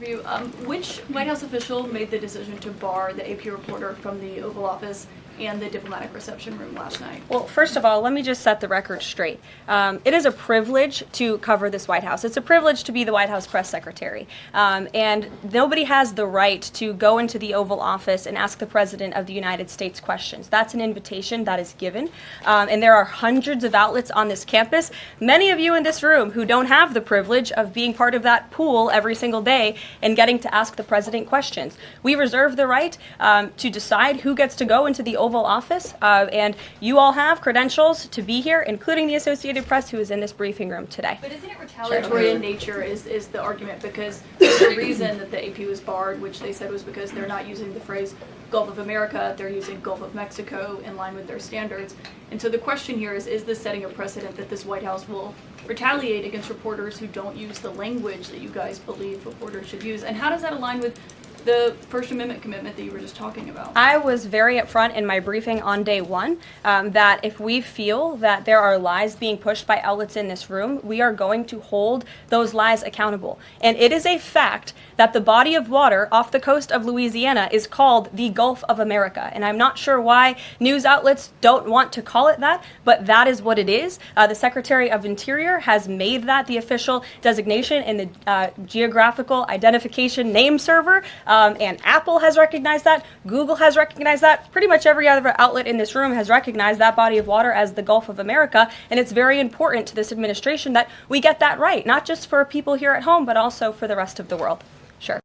for you. Which White House official made the decision to bar the AP reporter from the Oval Office and the diplomatic reception room last night? Well, first of all, let me just set the record straight. It is a privilege to cover this White House. It's a privilege to be the White House press secretary. And nobody has the right to go into the Oval Office and ask the President of the United States questions. That's an invitation that is given. And there are hundreds of outlets on this campus, many of you in this room who don't have the privilege of being part of that pool every single day and getting to ask the President questions. We reserve the right to decide who gets to go into the Oval Office, and you all have credentials to be here, including the Associated Press, who is in this briefing room today. But isn't it retaliatory in nature is the argument, because the reason that the AP was barred, which they said was because they're not using the phrase Gulf of America, they're using Gulf of Mexico in line with their standards. And so the question here is this setting a precedent that this White House will retaliate against reporters who don't use the language that you guys believe reporters should use? And how does that align with the First Amendment commitment that you were just talking about? I was very upfront in my briefing on day one that if we feel that there are lies being pushed by outlets in this room, we are going to hold those lies accountable. And it is a fact that the body of water off the coast of Louisiana is called the Gulf of America. And I'm not sure why news outlets don't want to call it that, but that is what it is. The Secretary of Interior has made that the official designation in the Geographical Identification Name Server. And Apple has recognized that. Google has recognized that. Pretty much every other outlet in this room has recognized that body of water as the Gulf of America. And it's very important to this administration that we get that right, not just for people here at home, but also for the rest of the world.